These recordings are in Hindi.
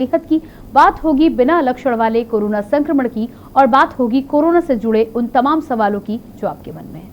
सेहत की, बात होगी बिना लक्षण वाले कोरोना संक्रमण की और बात होगी कोरोना से जुड़े उन तमाम सवालों की जो आपके मन में है।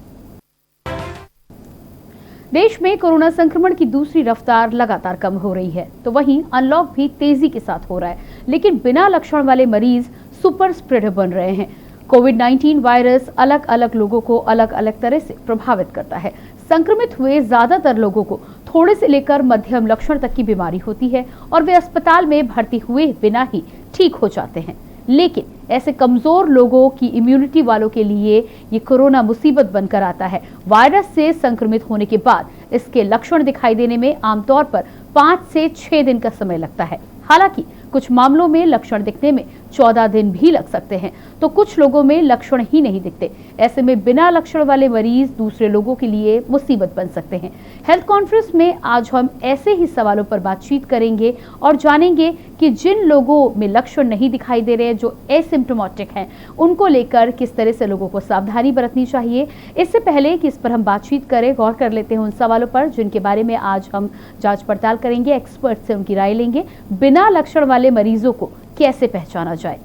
देश में कोरोना संक्रमण की दूसरी रफ्तार लगातार कम हो रही है, तो वहीं अनलॉक भी तेजी के साथ हो रहा है, लेकिन बिना लक्षण वाले मरीज सुपर स्प्रेडर बन रहे हैं। कोविड-19 वायरस अलग अलग लोगों को अलग अलग तरह से प्रभावित करता है। संक्रमित हुए ज्यादातर लोगों को थोड़े से लेकर मध्यम लक्षण तक की बीमारी होती है और वे अस्पताल में भर्ती हुए बिना ही ठीक हो जाते हैं। लेकिन ऐसे कमजोर लोगों की इम्यूनिटी वालों के लिए ये कोरोना मुसीबत बनकर आता है। वायरस से संक्रमित होने के बाद इसके लक्षण दिखाई देने में आमतौर पर 5 से 6 दिन का समय लगता है। हालांकि कुछ मामलों में लक्षण दिखने में 14 दिन भी लग सकते हैं, तो कुछ लोगों में लक्षण ही नहीं दिखते। ऐसे में बिना लक्षण वाले मरीज दूसरे लोगों के लिए मुसीबत बन सकते हैं। हेल्थ कॉन्फ्रेंस में आज हम ऐसे ही सवालों पर बातचीत करेंगे और जानेंगे कि जिन लोगों में लक्षण नहीं दिखाई दे रहे हैं, जो एसिम्प्टोमेटिक हैं, उनको लेकर किस तरह से लोगों को सावधानी बरतनी चाहिए। इससे पहले कि इस पर हम बातचीत करें, गौर कर लेते हैं उन सवालों पर जिनके बारे में आज हम जांच पड़ताल करेंगे, एक्सपर्ट से उनकी राय लेंगे। बिना लक्षण वाले मरीजों को कैसे पहचाना जाए,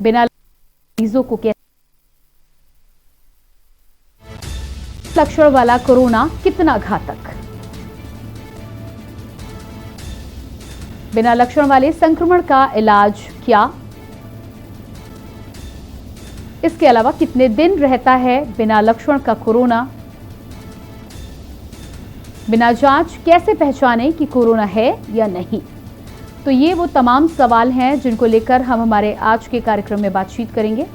बिना मरीजों को कैसे लक्षण वाला कोरोना कितना घातक, बिना लक्षण वाले संक्रमण का इलाज क्या, इसके अलावा कितने दिन रहता है बिना लक्षण का कोरोना, बिना जांच कैसे पहचाने कि कोरोना है या नहीं। तो ये वो तमाम सवाल हैं जिनको लेकर हम हमारे आज के कार्यक्रम में बातचीत करेंगे।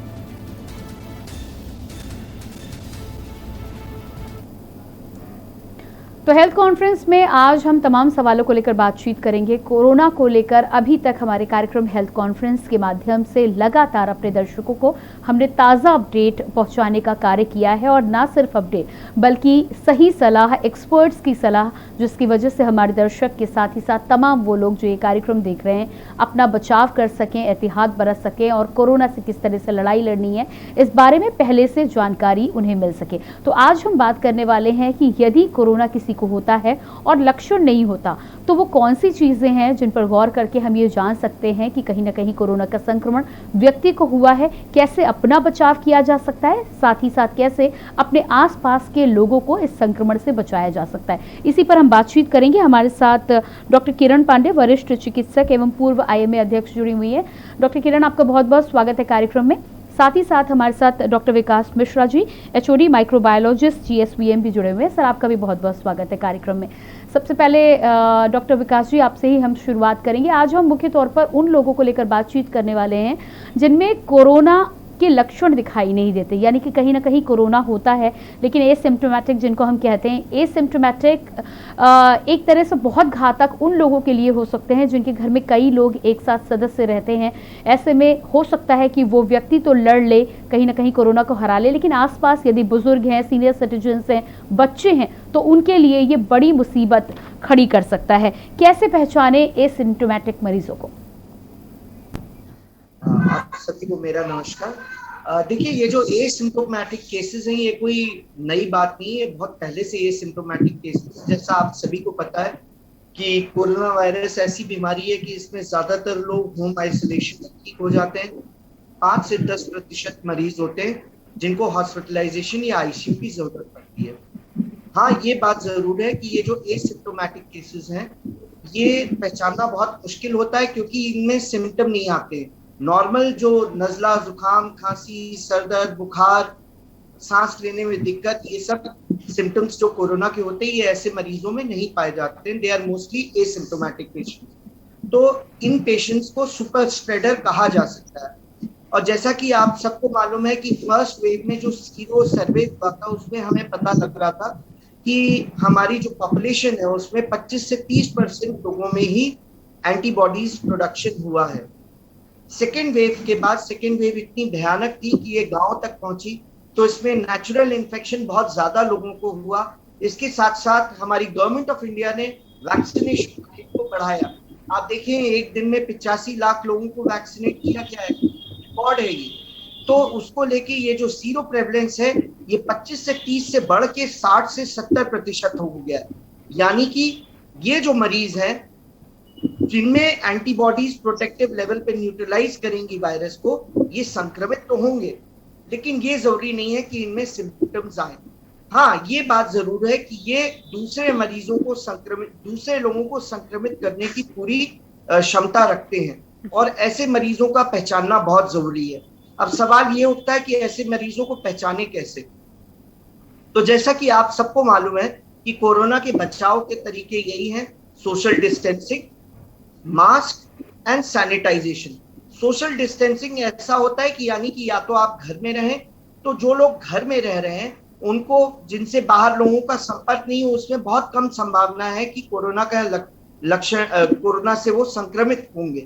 तो हेल्थ कॉन्फ्रेंस में आज हम तमाम सवालों को लेकर बातचीत करेंगे। कोरोना को लेकर अभी तक हमारे कार्यक्रम हेल्थ कॉन्फ्रेंस के माध्यम से लगातार अपने दर्शकों को हमने ताज़ा अपडेट पहुंचाने का कार्य किया है, और ना सिर्फ अपडेट बल्कि सही सलाह, एक्सपर्ट्स की सलाह, जिसकी वजह से हमारे दर्शक के साथ ही साथ तमाम वो लोग जो ये कार्यक्रम देख रहे हैं अपना बचाव कर सकें, एहतियात बरत सकें और कोरोना से किस तरह से लड़ाई लड़नी है इस बारे में पहले से जानकारी उन्हें मिल सके। तो आज हम बात करने वाले हैं कि यदि कोरोना किसी को होता है और लक्षण नहीं होता तो वो कौन सी चीजें हैं जिन पर गौर करके हम ये जान सकते हैं कि कहीं ना कहीं कोरोना का संक्रमण व्यक्ति को हुआ है, कैसे अपना बचाव किया जा सकता है, साथ ही साथ कैसे अपने आसपास के लोगों को इस संक्रमण से बचाया जा सकता है। इसी पर हम बातचीत करेंगे। हमारे साथ डॉक्टर किरण पांडे, वरिष्ठ चिकित्सक एवं पूर्व आईएमए अध्यक्ष जुड़ी हुई है। डॉक्टर किरण, आपका बहुत बहुत स्वागत है कार्यक्रम में। साथ ही साथ हमारे साथ डॉक्टर विकास Mishra ji, HOD microbiologist, GSVM भी जुड़े हुए हैं। सर, आपका भी बहुत बहुत स्वागत है कार्यक्रम में। सबसे पहले डॉक्टर विकास जी, आपसे ही हम शुरुआत करेंगे। आज हम मुख्य तौर पर उन लोगों को लेकर बातचीत करने वाले हैं जिनमें कोरोना के लक्षण दिखाई नहीं देते, यानी कि कहीं ना कहीं कोरोना होता है लेकिन एसिम्प्टोमेटिक जिनको हम कहते हैं। एसिम्प्टोमेटिक एक तरह से बहुत घातक उन लोगों के लिए हो सकते हैं जिनके घर में कई लोग एक साथ सदस्य रहते हैं। ऐसे में हो सकता है कि वो व्यक्ति तो लड़ ले, कहीं ना कहीं कोरोना को हरा ले, लेकिन आसपास यदि बुजुर्ग हैं, सीनियर सिटीजन्स हैं, बच्चे हैं, तो उनके लिए ये बड़ी मुसीबत खड़ी कर सकता है। कैसे पहचाने एसिम्प्टोमेटिक मरीजों को? आप सभी को मेरा नमस्कार। देखिए, ये जो एसिम्प्टोमेटिक केसेस हैं ये कोई नई बात नहीं है, बहुत पहले से एसिम्प्टोमेटिक केसेस, जैसा आप सभी को पता है कि कोरोना वायरस ऐसी बीमारी है कि इसमें ज्यादातर लोग होम आइसोलेशन में ठीक हो जाते हैं। 5 से 10% मरीज होते हैं जिनको हॉस्पिटलाइजेशन या आईसीयू की जरूरत पड़ती है। हाँ, ये बात जरूर है कि ये जो एसिम्प्टोमेटिक केसेस हैं ये पहचानना बहुत मुश्किल होता है क्योंकि इनमें सिम्टम नहीं आते। नॉर्मल जो नजला, जुकाम, खांसी, सर दर्द, बुखार, सांस लेने में दिक्कत, ये सब सिम्टम्स जो कोरोना के होते हैं ये ऐसे मरीजों में नहीं पाए जाते हैं। They are mostly asymptomatic patients. तो इन पेशेंट्स को सुपर स्प्रेडर कहा जा सकता है। और जैसा कि आप सबको मालूम है कि फर्स्ट वेव में जो सीरो सर्वे हुआ था उसमें हमें पता लग रहा था कि हमारी जो पॉपुलेशन है उसमें 25 से 30% लोगों में ही एंटीबॉडीज प्रोडक्शन हुआ है। सेकेंड वेव के बाद सेकेंड वेव इतनी भयानक थी कि ये गांव तक पहुंची, तो इसमें नेचुरल इन्फेक्शन बहुत ज्यादा लोगों को हुआ। इसके साथ साथ हमारी गवर्नमेंट ऑफ इंडिया ने वैक्सीनेशन रेट को बढ़ाया। आप देखिए, एक दिन में 85 लाख लोगों को वैक्सीनेट किया गया है, रिकॉर्ड है ये। तो उसको लेके ये जो सीरो प्रेवलेंस है ये 25 से 30 से बढ़ के 60 से 70% हो गया है। यानी कि ये जो मरीज है जिनमें एंटीबॉडीज प्रोटेक्टिव लेवल पे न्यूट्रलाइज करेंगी वायरस को, ये संक्रमित तो होंगे, लेकिन ये जरूरी नहीं है कि इनमें सिम्टम्स आए। हाँ, ये बात जरूर है कि ये दूसरे लोगों को संक्रमित करने की पूरी क्षमता रखते हैं, और ऐसे मरीजों का पहचानना बहुत जरूरी है। अब सवाल ये उठता है कि ऐसे मरीजों को पहचाने कैसे। तो जैसा कि आप सबको मालूम है कि कोरोना के बचाव के तरीके यही हैं: social distancing, mask and sanitisation. Social distancing ऐसा होता है कि यानी कि या तो आप घर में रहें, तो जो लोग घर में रह रहे हैं उनको, जिनसे बाहर लोगों का संपर्क नहीं हो, उसमें बहुत कम संभावना है कि कोरोना का लक्षण कोरोना से वो संक्रमित होंगे।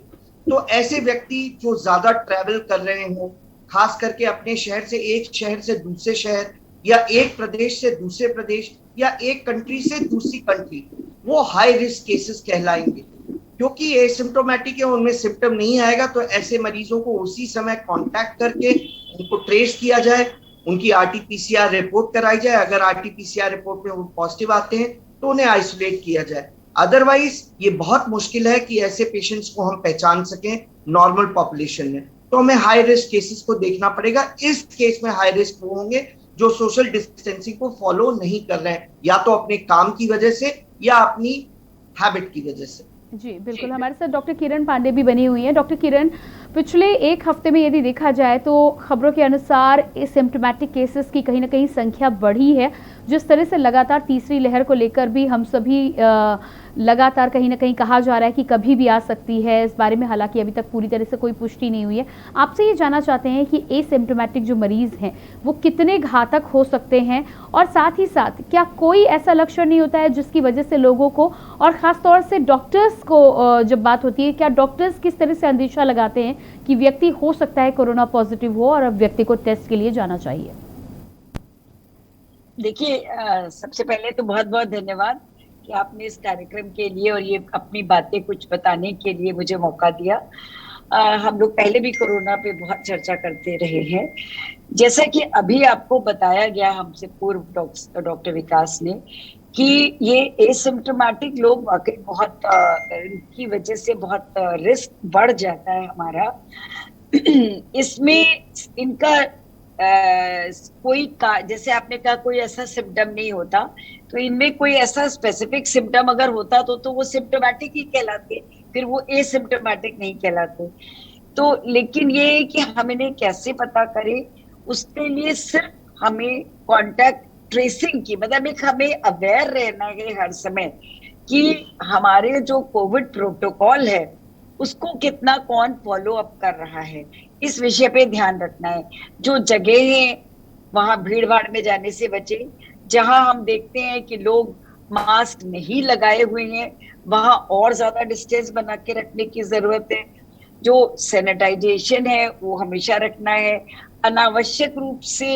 तो ऐसे व्यक्ति जो ज्यादा ट्रैवल कर रहे हो, खास करके अपने शहर से एक शहर से दूसरे शहर, या एक प्रदेश से दूसरे प्रदेश, या एक कंट्री से दूसरी कंट्री, वो हाई रिस्क केसेस कहलाएंगे। क्योंकि एसिम्प्टोमेटिक है, उनमें सिम्टम नहीं आएगा, तो ऐसे मरीजों को उसी समय कांटेक्ट करके उनको ट्रेस किया जाए, उनकी आरटीपीसीआर रिपोर्ट कराई जाए। अगर आरटीपीसीआर रिपोर्ट में वो पॉजिटिव आते हैं तो उन्हें आइसोलेट किया जाए। अदरवाइज ये बहुत मुश्किल है कि ऐसे पेशेंट्स को हम पहचान सकें नॉर्मल पॉपुलेशन में, तो हमें हाई रिस्क केसेस को देखना पड़ेगा। इस केस में हाई रिस्क वो होंगे जो सोशल डिस्टेंसिंग को फॉलो नहीं कर रहे हैं, या तो अपने काम की वजह से या अपनी हैबिट की वजह से। जी बिल्कुल, हमारे साथ डॉक्टर किरण पांडे भी बनी हुई हैं। डॉक्टर किरण, पिछले एक हफ्ते में यदि देखा जाए तो खबरों के अनुसार एसिम्प्टोमेटिक केसेस की कहीं ना कहीं संख्या बढ़ी है। जिस तरह से लगातार तीसरी लहर को लेकर भी हम सभी लगातार कहीं ना कहीं कहा जा रहा है कि कभी भी आ सकती है, इस बारे में हालांकि अभी तक पूरी तरह से कोई पुष्टि नहीं हुई है। आपसे ये जानना चाहते हैं कि एसिम्प्टोमेटिक जो मरीज हैं वो कितने घातक हो सकते हैं, और साथ ही साथ क्या कोई ऐसा लक्षण नहीं होता है जिसकी वजह से लोगों को, और ख़ास तौर से डॉक्टर्स को जब बात होती है, क्या डॉक्टर्स किस तरह से अंदेशा लगाते हैं कि व्यक्ति हो सकता है कोरोना पॉजिटिव हो और अब व्यक्ति को टेस्ट के लिए जाना चाहिए? देखिए, सबसे पहले तो बहुत बहुत धन्यवाद कि आपने इस कार्यक्रम के लिए और ये अपनी बातें कुछ बताने के लिए मुझे मौका दिया। हम लोग पहले भी कोरोना पे बहुत चर्चा करते रहे हैं। जैसा कि अभी आपको बताया गया हमसे पूर्व डॉक्टर विकास ने कि ये एसिम्प्टोमेटिक लोग वाकई बहुत इनकी वजह से बहुत रिस्क बढ़ जाता है हमारा। इसमें इनका कोई जैसे आपने कहा कोई ऐसा सिम्टम नहीं होता, तो इनमें कोई ऐसा स्पेसिफिक सिम्टम अगर होता तो वो सिम्टोमेटिक ही कहलाते, फिर वो एसिम्टोमेटिक नहीं कहलाते। तो लेकिन ये कि हम इन्हें कैसे पता करें, उसके लिए सिर्फ हमें कॉन्टैक्ट ट्रेसिंग की, मतलब एक हमें अवेयर रहना है हर समय कि हमारे जो कोविड प्रोटोकॉल है उसको कितना कौन फॉलो अप कर रहा है, इस विषय पे ध्यान रखना है। जो जगह है वहां भीड़ भाड़ में जाने से बचे, जहां हम देखते हैं कि लोग मास्क नहीं लगाए हुए हैं वहां और ज्यादा डिस्टेंस बना के रखने की जरूरत है। जो सैनिटाइजेशन है वो हमेशा रखना है। अनावश्यक रूप से,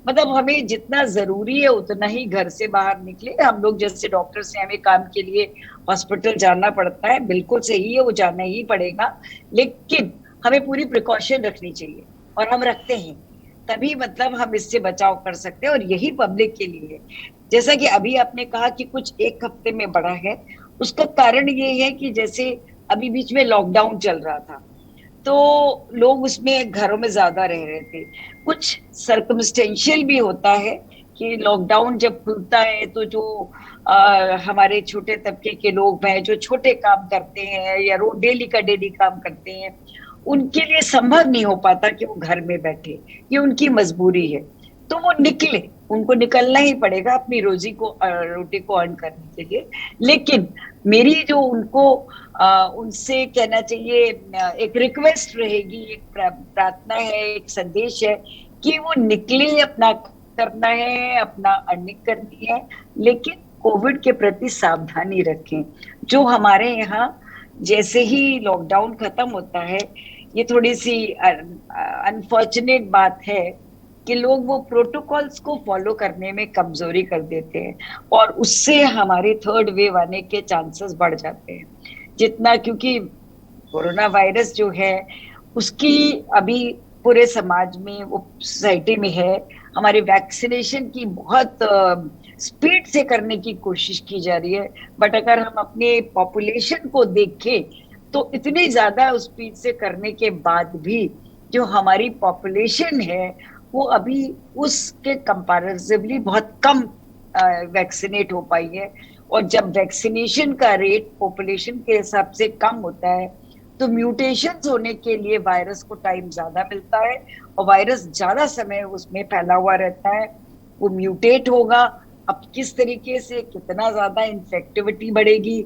मतलब हमें जितना जरूरी है उतना ही घर से बाहर निकले। हम लोग जैसे डॉक्टर से हमें काम के लिए हॉस्पिटल जाना पड़ता है, बिल्कुल सही है, वो जाना ही पड़ेगा, लेकिन हमें पूरी प्रिकॉशन रखनी चाहिए और हम रखते हैं, तभी मतलब हम इससे बचाव कर सकते हैं, और यही पब्लिक के लिए। जैसा कि अभी आपने कहा कि कुछ एक हफ्ते में बढ़ा है, उसका कारण ये है कि जैसे अभी बीच में लॉकडाउन चल रहा था तो लोग उसमें घरों में ज्यादा रह रहे थे। कुछ सर्कमस्टेंशियल भी होता है कि लॉकडाउन जब खुलता है तो जो हमारे छोटे तबके के लोग हैं जो छोटे काम करते हैं या डेली का डेली काम करते हैं, उनके लिए संभव नहीं हो पाता कि वो घर में बैठे, ये उनकी मजबूरी है, तो वो निकले, उनको निकलना ही पड़ेगा अपनी रोजी को रोटी को अर्न करने के लिए। लेकिन मेरी जो उनको उनसे कहना चाहिए, एक रिक्वेस्ट रहेगी, एक प्रार्थना है, एक संदेश है कि वो निकले, अपना करना है, अपना अर्निंग करनी है, लेकिन कोविड के प्रति सावधानी रखें। जो हमारे यहाँ जैसे ही लॉकडाउन खत्म होता है, ये थोड़ी सी अनफॉर्चुनेट बात है कि लोग वो प्रोटोकॉल्स को फॉलो करने में कमजोरी कर देते हैं और उससे हमारे थर्ड वेव आने के चांसेस बढ़ जाते हैं जितना, क्योंकि कोरोना वायरस जो है उसकी अभी पूरे समाज में, वो सोसाइटी में है, हमारे वैक्सीनेशन की बहुत स्पीड से करने की कोशिश की जा रही है। बट अगर हम अपने पॉपुलेशन को देखें तो इतनी ज्यादा स्पीड से करने के बाद भी जो हमारी पॉपुलेशन है वो अभी उसके कंपैरेटिवली बहुत कम वैक्सीनेट हो पाई है। और जब वैक्सीनेशन का रेट पॉपुलेशन के हिसाब से कम होता है तो म्यूटेशंस होने के लिए वायरस को टाइम ज्यादा मिलता है और वायरस ज्यादा समय उसमें फैला हुआ रहता है, वो म्यूटेट होगा। अब किस तरीके से कितना ज्यादा इन्फेक्टिविटी बढ़ेगी,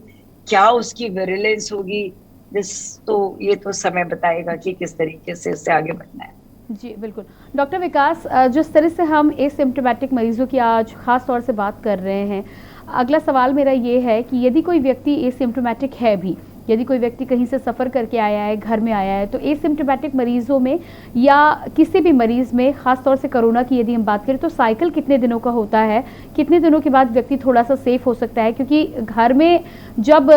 क्या उसकी विरुलेंस होगी, तो ये तो समय बताएगा कि किस तरीके से इससे आगे बढ़ना है। जी बिल्कुल। डॉक्टर विकास, जिस तरह से हम एसिम्प्टोमेटिक मरीजों की आज खास तौर से बात कर रहे हैं, अगला सवाल मेरा ये है कि यदि कोई व्यक्ति एसिम्प्टोमेटिक है भी, यदि कोई व्यक्ति कहीं से सफ़र करके आया है, घर में आया है, तो एसिम्प्टोमेटिक मरीजों में या किसी भी मरीज़ में, ख़ास तौर से कोरोना की यदि हम बात करें, तो साइकिल कितने दिनों का होता है, कितने दिनों के बाद व्यक्ति थोड़ा सा सेफ हो सकता है? क्योंकि घर में जब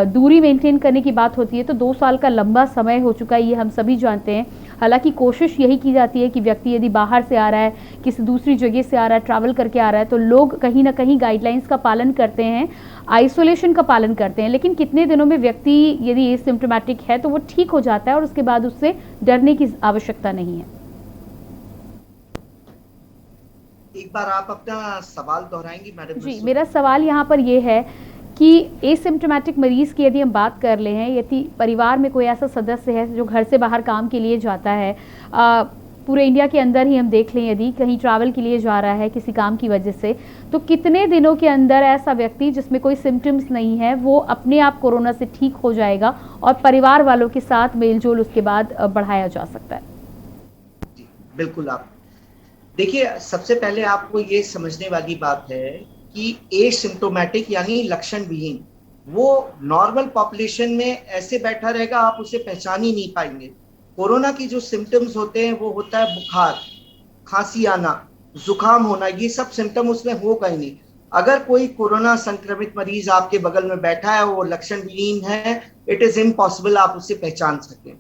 दूरी मेंटेन करने की बात होती है तो 2 साल का लंबा समय हो चुका है, ये हम सभी जानते हैं। हालांकि कोशिश यही की जाती है कि व्यक्ति यदि बाहर से आ रहा है, किसी दूसरी जगह से आ रहा है, ट्रैवल करके आ रहा है, तो लोग कहीं ना कहीं गाइडलाइंस का पालन करते हैं, आइसोलेशन का पालन करते हैं। लेकिन कितने दिनों में व्यक्ति यदि एसिम्प्टोमेटिक है तो वो ठीक हो जाता है और उसके बाद उससे डरने की आवश्यकता नहीं है? एक बार आप अपना सवाल दोहराएंगी मैडम? जी, मेरा सवाल यहाँ पर ये है कि एसिम्प्टोमेटिक मरीज की यदि हम बात कर ले हैं, यदि परिवार में कोई ऐसा सदस्य है जो घर से बाहर काम के लिए जाता है, पूरे इंडिया के अंदर ही हम देख लें, यदि कहीं ट्रैवल के लिए जा रहा है किसी काम की वजह से, तो कितने दिनों के अंदर ऐसा व्यक्ति जिसमें कोई सिम्टम्स नहीं है वो अपने आप कोरोना से ठीक हो जाएगा और परिवार वालों के साथ मेलजोल उसके बाद बढ़ाया जा सकता है? जी बिल्कुल। आप देखिए, सबसे पहले आपको ये समझने वाली बात है कि एसिम्प्टोमेटिक यानी लक्षण विहीन, वो नॉर्मल पॉपुलेशन में ऐसे बैठा रहेगा, आप उसे पहचान ही नहीं पाएंगे। कोरोना की जो सिम्टम्स होते हैं वो होता है बुखार, खांसी आना, जुकाम होना, ये सब सिम्टम उसमें होगा ही नहीं। अगर कोई कोरोना संक्रमित मरीज आपके बगल में बैठा है, वो लक्षण विहीन है, इट इज इम्पॉसिबल आप उसे पहचान सकें।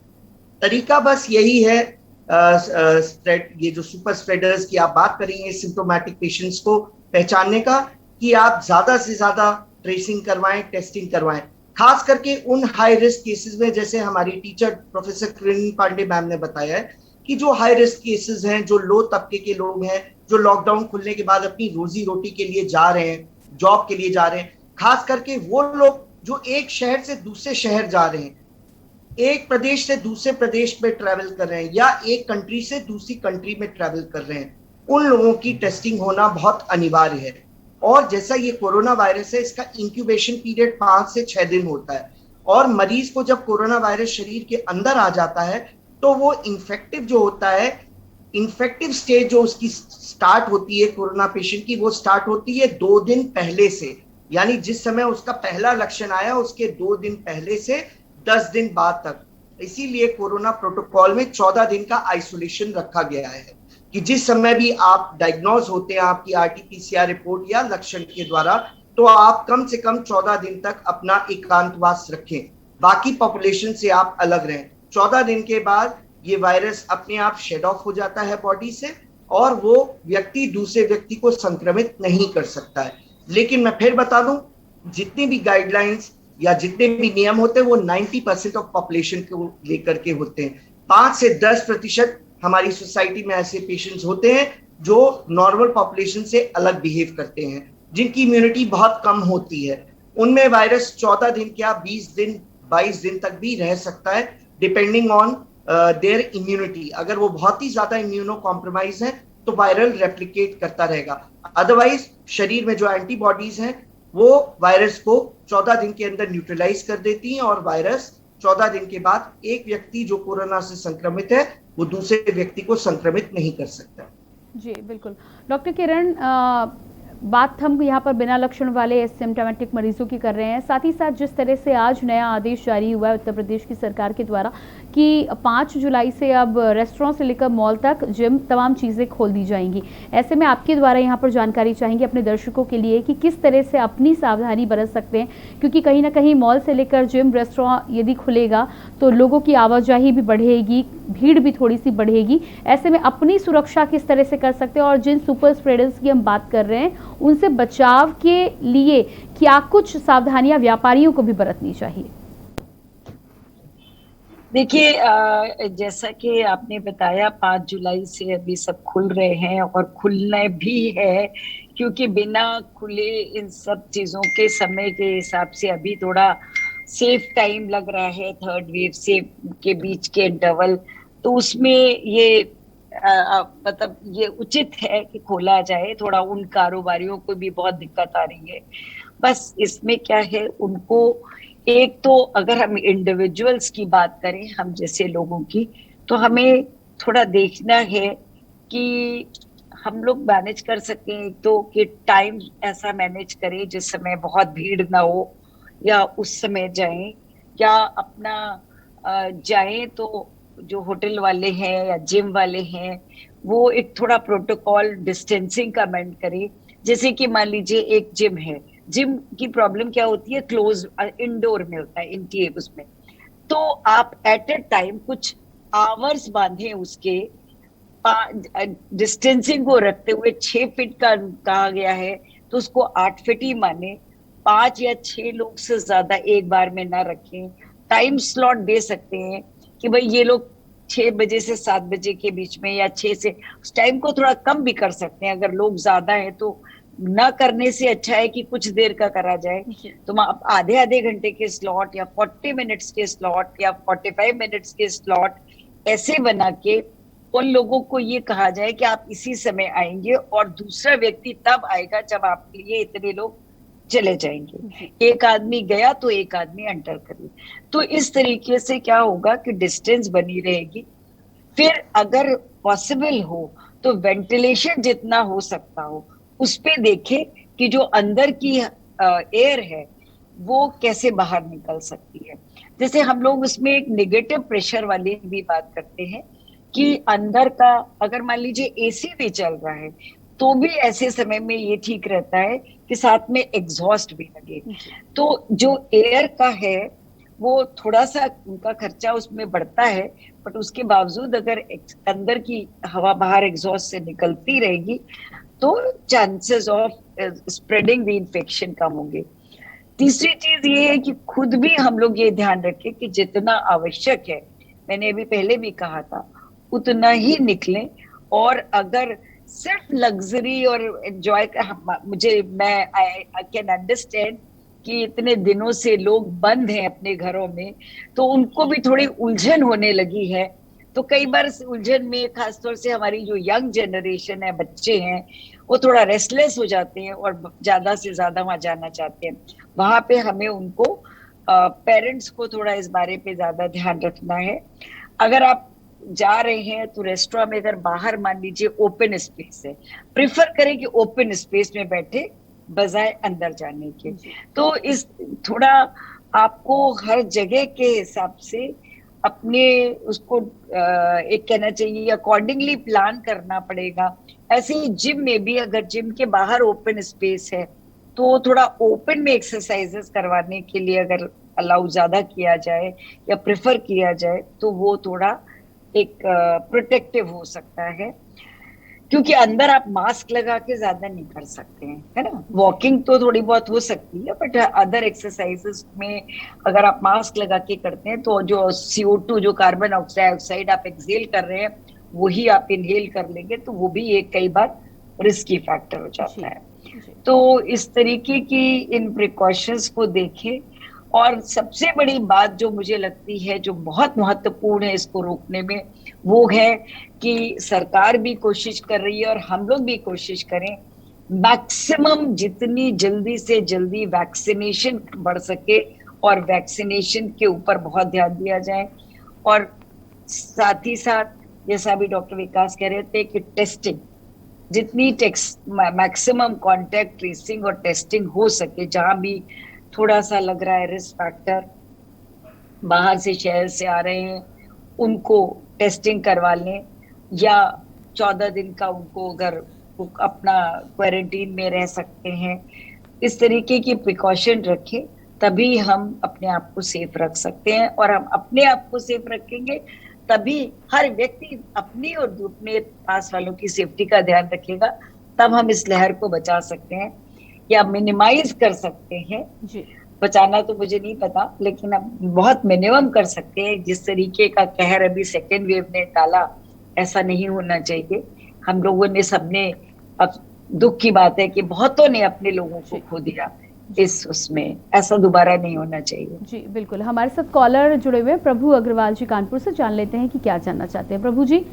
तरीका बस यही है, स्प्रेड, ये जो सुपर स्प्रेडर्स की आप बात करेंगे, सिम्प्टोमेटिक पेशेंट्स को पहचानने का, कि आप ज्यादा से ज्यादा ट्रेसिंग करवाएं, टेस्टिंग करवाएं। खास करके उन हाई रिस्क केसेस में, जैसे हमारी टीचर प्रोफेसर किरण पांडे मैम ने बताया है कि जो हाई रिस्क केसेस हैं, जो लो तबके के लोग हैं, जो लॉकडाउन खुलने के बाद अपनी रोजी रोटी के लिए जा रहे हैं, जॉब के लिए जा रहे हैं, खास करके वो लोग जो एक शहर से दूसरे शहर जा रहे हैं, एक प्रदेश से दूसरे प्रदेश में ट्रैवल कर रहे हैं, या एक कंट्री से दूसरी कंट्री में ट्रैवल कर रहे हैं, उन लोगों की टेस्टिंग होना बहुत अनिवार्य है। और जैसा ये कोरोना वायरस है, इसका इंक्यूबेशन पीरियड 5 से 6 दिन होता है, और मरीज को जब कोरोना वायरस शरीर के अंदर आ जाता है तो वो इन्फेक्टिव जो होता है, इन्फेक्टिव स्टेज जो उसकी स्टार्ट होती है कोरोना पेशेंट की, वो स्टार्ट होती है 2 दिन पहले से। यानी जिस समय उसका पहला लक्षण आया उसके 2 दिन पहले से 10 दिन बाद तक। इसीलिए कोरोना प्रोटोकॉल में 14 दिन का आइसोलेशन रखा गया है कि जिस समय भी आप डायग्नोज होते हैं आपकी आरटी-पीसीआर रिपोर्ट या लक्षण के द्वारा, तो आप कम से कम 14 दिन तक अपना एकांतवास रखें, बाकी पॉपुलेशन से आप अलग रहें। 14 दिन के बाद ये वायरस अपने आप शेड ऑफ हो जाता है बॉडी से, और वो व्यक्ति दूसरे व्यक्ति को संक्रमित नहीं कर सकता है। लेकिन मैं फिर बता दूं, जितनी भी गाइडलाइंस या जितने भी नियम होते हैं वो 90% ऑफ पॉपुलेशन को लेकर के होते हैं। 5 से 10% हमारी सोसाइटी में ऐसे पेशेंट्स होते हैं जो नॉर्मल पॉपुलेशन से अलग बिहेव करते हैं, जिनकी इम्यूनिटी बहुत कम होती है। उनमें वायरस 14 दिन क्या 20 दिन 22 दिन तक भी रह सकता है, डिपेंडिंग ऑन देयर इम्यूनिटी। अगर वो बहुत ही ज्यादा इम्यूनो कॉम्प्रोमाइज है तो वायरल रेप्लिकेट करता रहेगा। अदरवाइज शरीर में जो एंटीबॉडीज हैं वो वायरस को 14 दिन के अंदर न्यूट्रलाइज कर देती हैं, और वायरस 14 दिन के बाद एक व्यक्ति जो कोरोना से संक्रमित है वो दूसरे व्यक्ति को संक्रमित नहीं कर सकता। जी बिल्कुल। डॉक्टर किरण, बात हम यहाँ पर बिना लक्षण वाले एसिम्प्टोमेटिक मरीजों की कर रहे हैं, साथ ही साथ जिस तरह से आज नया आदेश जारी हुआ है उत्तर प्रदेश की सरकार के द्वारा कि 5 जुलाई से अब रेस्टोरेंट से लेकर मॉल तक, जिम, तमाम चीज़ें खोल दी जाएंगी। ऐसे में आपके द्वारा यहाँ पर जानकारी चाहेंगे अपने दर्शकों के लिए कि किस तरह से अपनी सावधानी बरत सकते हैं, क्योंकि कहीं ना कहीं मॉल से लेकर जिम, रेस्टोरेंट यदि खुलेगा तो लोगों की आवाजाही भी बढ़ेगी, भीड़ भी थोड़ी सी बढ़ेगी। ऐसे में अपनी सुरक्षा किस तरह से कर सकते हैं, और जिन सुपर स्प्रेडर्स की हम बात कर रहे हैं उनसे बचाव के लिए क्या कुछ सावधानियां व्यापारियों को भी बरतनी चाहिए? देखिए, जैसा कि आपने बताया 5 जुलाई से अभी सब खुल रहे हैं और खुलना भी है, क्योंकि बिना खुले इन सब चीजों के समय के हिसाब से अभी थोड़ा सेफ टाइम लग रहा है थर्ड वेव से के बीच के इंटरवल। तो उसमें ये मतलब ये उचित है कि खोला जाए। थोड़ा उन कारोबारियों को भी बहुत दिक्कत आ रही है। बस इसमें क्या है, उनको एक तो अगर हम इंडिविजुअल्स की बात करें, हम जैसे लोगों की, तो हमें थोड़ा देखना है कि हम लोग मैनेज कर सकें। एक तो कि टाइम ऐसा मैनेज करें जिस समय बहुत भीड़ ना हो, या उस समय जाएं, या अपना जाएं तो जो होटल वाले हैं या जिम वाले हैं वो एक थोड़ा प्रोटोकॉल डिस्टेंसिंग का मेंटेन करें। जैसे कि मान लीजिए एक जिम है, जिम की प्रॉब्लम क्या होती है, क्लोज इंडोर में होता है, इंटीरियर उसमें। तो आप एट ए टाइम कुछ आवर्स बांधे उसके, डिस्टेंसिंग को रखते हुए 6 फीट का कहा गया है तो उसको 8 फीट ही माने। 5 या 6 लोग से ज्यादा एक बार में ना रखें। टाइम स्लॉट दे सकते हैं कि भाई ये लोग 6 बजे से 7 बजे के बीच में, या 6 से, उस टाइम को थोड़ा कम भी कर सकते हैं अगर लोग ज्यादा है तो। ना करने से अच्छा है कि कुछ देर का करा जाए। तो आप आधे आधे घंटे के स्लॉट या 40 मिनट्स के स्लॉट या 45 मिनट्स के स्लॉट ऐसे बना के उन लोगों को ये कहा जाए कि आप इसी समय आएंगे और दूसरा व्यक्ति तब आएगा जब आपके लिए इतने लोग चले जाएंगे। एक आदमी गया तो एक आदमी एंटर करे। तो इस तरीके से क्या होगा कि डिस्टेंस बनी रहेगी। फिर अगर पॉसिबल हो तो वेंटिलेशन जितना हो सकता हो उस पे देखे कि जो अंदर की एयर है वो कैसे बाहर निकल सकती है। जैसे हम लोग उसमें एक नेगेटिव प्रेशर वाली भी बात करते हैं कि अंदर का, अगर मान लीजिए एसी भी चल रहा है तो भी ऐसे समय में ये ठीक रहता है कि साथ में एग्जॉस्ट भी लगे। तो जो एयर का है वो थोड़ा सा उनका खर्चा उसमें बढ़ता है, बट उसके बावजूद अगर अंदर की हवा बाहर एग्जॉस्ट से निकलती रहेगी तो chances of spreading the infection कम होंगे। तीसरी चीज ये है कि खुद भी हम लोग ये ध्यान रखें कि जितना आवश्यक है, मैंने अभी पहले भी कहा था, उतना ही निकलें। और अगर सिर्फ लग्जरी और एंजॉय का, मैं आई कैन अंडरस्टैंड कि इतने दिनों से लोग बंद हैं अपने घरों में, तो उनको भी थोड़ी उलझन होने लगी है। तो कई बार उलझन में खासतौर से हमारी जो यंग जनरेशन है, बच्चे हैं, वो थोड़ा रेस्टलेस हो जाते हैं और ज्यादा से ज्यादा वहां जाना चाहते हैं। वहां पे हमें उनको, पेरेंट्स को थोड़ा इस बारे पे ज्यादा ध्यान रखना है। अगर आप जा रहे हैं तो रेस्टोरेंट में अगर बाहर मान लीजिए ओपन स्पेस है, प्रिफर करें कि ओपन स्पेस में बैठे बजाय अंदर जाने के। तो इस थोड़ा आपको हर जगह के हिसाब से अपने उसको एक कहना चाहिए अकॉर्डिंगली प्लान करना पड़ेगा। ऐसे ही जिम में भी अगर जिम के बाहर ओपन स्पेस है तो थोड़ा ओपन में एक्सरसाइजेस करवाने के लिए अगर अलाउ ज्यादा किया जाए या प्रेफर किया जाए तो वो थोड़ा एक प्रोटेक्टिव हो सकता है। क्योंकि अंदर आप मास्क लगा के ज्यादा नहीं कर सकते हैं, है ना। वॉकिंग तो थोड़ी बहुत हो सकती है, बट अदर एक्सरसाइजेस में अगर आप मास्क लगा के करते हैं तो जो CO2, जो कार्बन ऑक्साइड आप एक्सहेल कर रहे हैं वही आप इनहेल कर लेंगे, तो वो भी एक कई बार रिस्की फैक्टर हो जाता है। तो इस तरीके की इन प्रिकॉशंस को देखें। और सबसे बड़ी बात जो मुझे लगती है जो बहुत महत्वपूर्ण है इसको रोकने में, वो है कि सरकार भी कोशिश कर रही है और हम लोग भी कोशिश करें, मैक्सिमम जितनी जल्दी से जल्दी वैक्सीनेशन बढ़ सके और वैक्सीनेशन के ऊपर बहुत ध्यान दिया जाए। और साथ ही साथ जैसा अभी डॉक्टर विकास कह रहे थे कि टेस्टिंग, जितनी मैक्सिमम कॉन्टैक्ट ट्रेसिंग और टेस्टिंग हो सके, जहां भी थोड़ा सा लग रहा है रिस्क फैक्टर, बाहर से शहर से आ रहे हैं उनको टेस्टिंग करवा लें, या 14 दिन का उनको अगर अपना क्वारंटीन में रह सकते हैं। इस तरीके की प्रिकॉशन रखें, तभी हम अपने आप को सेफ रख सकते हैं। और हम अपने आप को सेफ रखेंगे तभी हर व्यक्ति अपनी और अपने पास वालों की सेफ्टी का ध्यान रखेगा, तब हम इस लहर को बचा सकते हैं या मिनिमाइज कर सकते हैं। जी बचाना तो मुझे नहीं पता, लेकिन अब बहुत मिनिमम कर सकते हैं। जिस तरीके का कहर अभी सेकेंड वेव ने डाला, ऐसा नहीं होना चाहिए। हम लोगों ने सबने, अब दुख की बात है कि बहुतों ने अपने लोगों को जी खो दिया इस उसमें, ऐसा दोबारा नहीं होना चाहिए। जी बिल्कुल। हमारे साथ कॉलर जुड़े हुए हैं प्रभु अग्रवाल जी कानपुर से, जान लेते हैं कि क्या जानना चाहते हैं। प्रभु जी,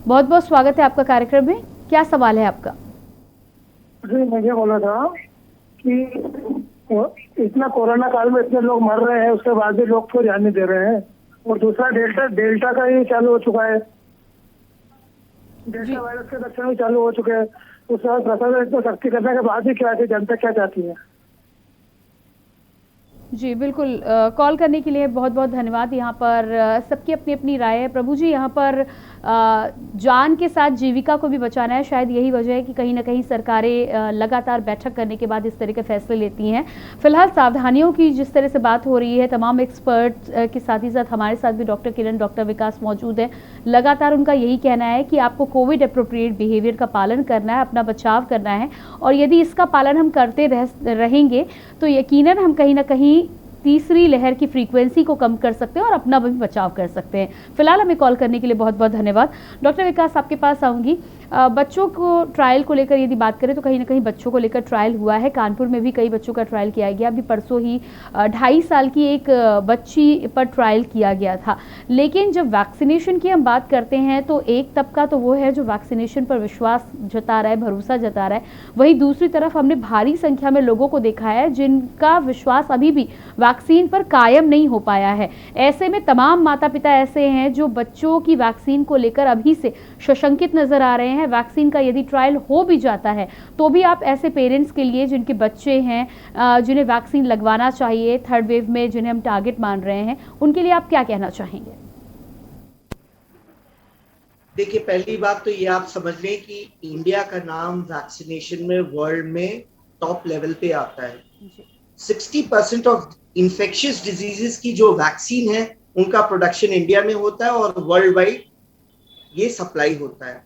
बहुत बहुत स्वागत है आपका कार्यक्रम में, क्या सवाल है आपका? जी, मुझे बोला था कि इतना कोरोना काल में इतने लोग मर रहे हैं, उसके बाद भी लोग क्यों ध्यान नहीं दे रहे हैं? और दूसरा डेल्टा का ही चालू हो चुका है, डेल्टा वायरस के लक्षण भी चालू हो चुके हैं। उसके बाद प्रशासन इतना सख्ती करने के बाद भी क्या है, जनता क्या चाहती है? जी बिल्कुल, कॉल करने के लिए बहुत बहुत धन्यवाद। यहाँ पर सबकी अपनी अपनी राय है। प्रभु जी, यहाँ पर जान के साथ जीविका को भी बचाना है, शायद यही वजह है कि कहीं ना कहीं सरकारें लगातार बैठक करने के बाद इस तरह के फैसले लेती हैं। फिलहाल सावधानियों की जिस तरह से बात हो रही है, तमाम एक्सपर्ट के साथ ही साथ हमारे साथ भी डॉक्टर किरण, डॉक्टर विकास मौजूद है। लगातार उनका यही कहना है कि आपको कोविड अप्रोप्रिएट बिहेवियर का पालन करना है, अपना बचाव करना है, और यदि इसका पालन हम करते रहेंगे तो यकीनन हम कहीं ना कहीं तीसरी लहर की फ्रीक्वेंसी को कम कर सकते हैं और अपना भी बचाव कर सकते हैं। फिलहाल हमें कॉल करने के लिए बहुत बहुत धन्यवाद। डॉक्टर विकास, आपके पास आऊंगी। बच्चों को ट्रायल को लेकर यदि बात करें तो कहीं ना कहीं बच्चों को लेकर ट्रायल हुआ है। कानपुर में भी कई बच्चों का ट्रायल किया गया। अभी परसों ही 2.5 साल की एक बच्ची पर ट्रायल किया गया था। लेकिन जब वैक्सीनेशन की हम बात करते हैं तो एक तबका तो वो है जो वैक्सीनेशन पर विश्वास जता रहा है, भरोसा जता रहा है। वहीं दूसरी तरफ हमने भारी संख्या में लोगों को देखा है जिनका विश्वास अभी भी वैक्सीन पर कायम नहीं हो पाया है। ऐसे में तमाम माता पिता ऐसे हैं जो बच्चों की वैक्सीन को लेकर अभी से सशंकित नजर आ रहे हैं। वैक्सीन का यदि ट्रायल हो भी जाता है तो भी आप ऐसे पेरेंट्स के लिए जिनके बच्चे हैं, जिन्हें वैक्सीन लगवाना चाहिए थर्ड वेव में, जिन्हें हम टारगेट मान रहे हैं, उनके लिए आप क्या कहना चाहेंगे? देखिए, पहली बात तो ये आप समझ लें कि इंडिया का नाम वैक्सीनेशन में वर्ल्ड में टॉप लेवल पे आता है। 60% ऑफ इन्फेक्शियस डिजीजेस की जो वैक्सीन है उनका प्रोडक्शन इंडिया में होता है और वर्ल्ड वाइड ये सप्लाई होता है।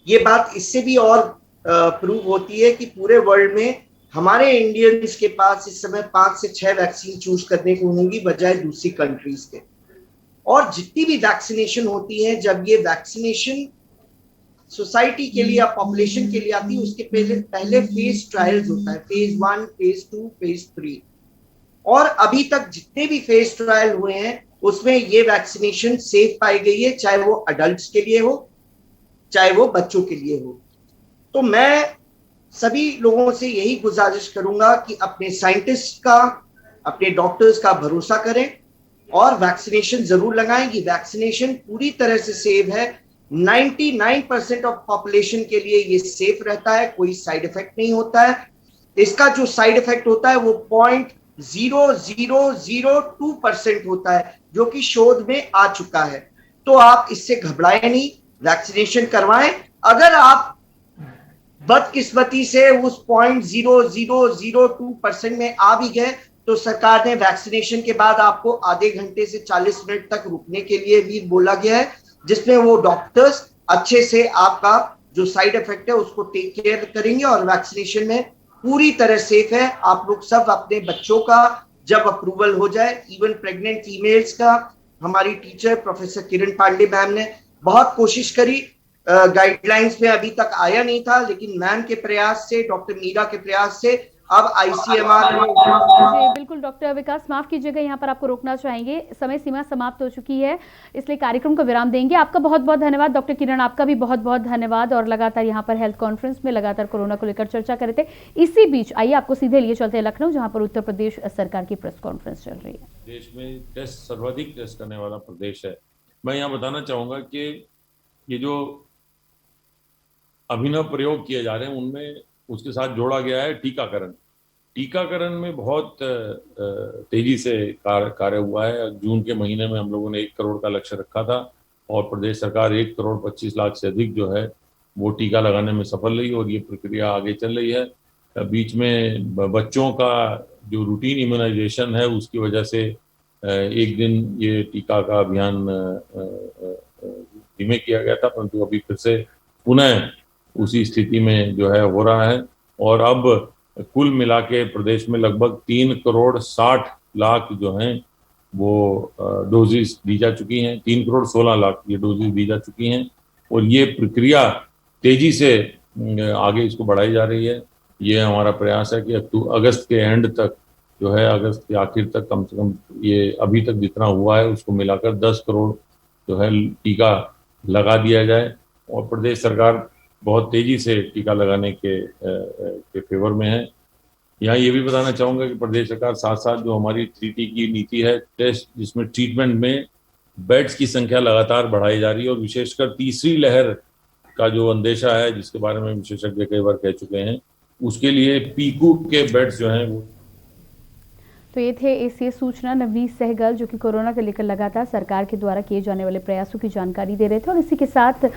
ये बात इससे भी और प्रूव होती है कि पूरे वर्ल्ड में हमारे इंडियंस के पास इस समय 5 से 6 वैक्सीन चूज करने को होंगी बजाय दूसरी कंट्रीज के। और जितनी भी वैक्सीनेशन होती है, जब ये वैक्सीनेशन सोसाइटी के लिए या पॉपुलेशन के लिए आती है, उसके पहले फेज ट्रायल्स होता है, फेज 1, फेज 2, फेज 3। और अभी तक जितने भी फेज ट्रायल हुए हैं उसमें ये वैक्सीनेशन सेफ पाई गई है, चाहे वो अडल्ट्स के लिए हो चाहे वो बच्चों के लिए हो। तो मैं सभी लोगों से यही गुजारिश करूंगा कि अपने साइंटिस्ट का, अपने डॉक्टर्स का भरोसा करें और वैक्सीनेशन जरूर लगाएं। कि वैक्सीनेशन पूरी तरह से सेफ है। 99% ऑफ पॉपुलेशन के लिए ये सेफ रहता है, कोई साइड इफेक्ट नहीं होता है। इसका जो साइड इफेक्ट होता है वो 0.0002% होता है, जो कि शोध में आ चुका है। तो आप इससे घबराएं नहीं, वैक्सीनेशन करवाएं। अगर आप बदकिस्मती से उस 0.0002% में आ भी गए तो सरकार ने वैक्सीनेशन के बाद आपको आधे घंटे से 40 मिनट तक रुकने के लिए भी बोला गया है, जिसमें वो डॉक्टर्स अच्छे से आपका जो साइड इफेक्ट है उसको टेक केयर करेंगे। और वैक्सीनेशन में पूरी तरह सेफ है। आप लोग सब अपने बच्चों का जब अप्रूवल हो जाए, इवन प्रेग्नेंट फीमेल्स का, हमारी टीचर प्रोफेसर किरण पांडे मैम ने बहुत कोशिश करी, गाइडलाइंस में अभी तक आया नहीं था, लेकिन मैम के प्रयास से, डॉक्टर मीरा के प्रयास से अब आईसीएमआर जी बिल्कुल। डॉक्टर विकास, माफ कीजिएगा, यहाँ पर आपको रोकना चाहेंगे, समय सीमा समाप्त हो चुकी है, इसलिए कार्यक्रम को विराम देंगे। आपका बहुत बहुत धन्यवाद। डॉक्टर किरण, आपका भी बहुत बहुत धन्यवाद। और लगातार यहाँ पर हेल्थ कॉन्फ्रेंस में लगातार कोरोना को लेकर चर्चा कर रहे थे। इसी बीच आइए आपको सीधे लिए चलते हैं लखनऊ, जहाँ पर उत्तर प्रदेश सरकार की प्रेस कॉन्फ्रेंस चल रही है। देश में टेस्ट सर्वाधिक टेस्ट करने वाला प्रदेश है। मैं यहाँ बताना चाहूंगा कि ये जो अभिनव प्रयोग किए जा रहे हैं उनमें उसके साथ जोड़ा गया है टीकाकरण। टीकाकरण में बहुत तेजी से कार्य हुआ है। जून के महीने में हम लोगों ने 1 करोड़ का लक्ष्य रखा था और प्रदेश सरकार 1,25,00,000 से अधिक जो है वो टीका लगाने में सफल रही और ये प्रक्रिया आगे चल रही है। बीच में बच्चों का जो रूटीन इम्यूनाइजेशन है उसकी वजह से एक दिन ये टीका का अभियान धीमे किया गया था, परंतु अभी फिर से पुनः उसी स्थिति में जो है हो रहा है। और अब कुल मिला के प्रदेश में लगभग 3,60,00,000 जो हैं वो डोजेस दी जा चुकी हैं। 3,16,00,000 ये डोजेस दी जा चुकी हैं और ये प्रक्रिया तेजी से आगे इसको बढ़ाई जा रही है। ये हमारा प्रयास है कि अगस्त के एंड तक जो है, अगस्त के आखिर तक कम से कम ये अभी तक जितना हुआ है उसको मिलाकर 10 करोड़ जो है टीका लगा दिया जाए। और प्रदेश सरकार बहुत तेजी से टीका लगाने के फेवर में है। यहाँ ये भी बताना चाहूँगा कि प्रदेश सरकार साथ साथ जो हमारी 3T की नीति है, टेस्ट जिसमें ट्रीटमेंट में बेड्स की संख्या लगातार बढ़ाई जा रही है और विशेषकर तीसरी लहर का जो अंदेशा है, जिसके बारे में विशेषज्ञ कई बार कह चुके हैं, उसके लिए पीकू के बेड्स जो हैं वो। तो ये थे ऐसी सूचना नवनीत सहगल, जो कि कोरोना को लेकर लगातार सरकार के द्वारा किए जाने वाले प्रयासों की जानकारी दे रहे थे। और इसी के साथ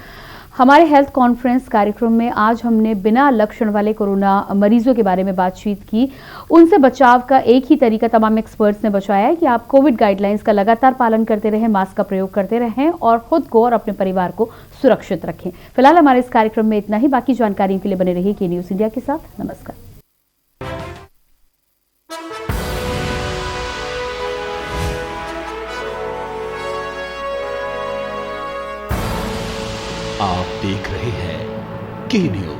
हमारे हेल्थ कॉन्फ्रेंस कार्यक्रम में आज हमने बिना लक्षण वाले कोरोना मरीजों के बारे में बातचीत की। उनसे बचाव का एक ही तरीका तमाम एक्सपर्ट्स ने बताया है कि आप कोविड गाइडलाइंस का लगातार पालन करते रहें, मास्क का प्रयोग करते रहें और खुद को और अपने परिवार को सुरक्षित रखें। फिलहाल हमारे इस कार्यक्रम में इतना ही। बाकी जानकारियों के लिए बने रहिए के न्यूज़ इंडिया के साथ। नमस्कार। आप देख रहे हैं के न्यूज़।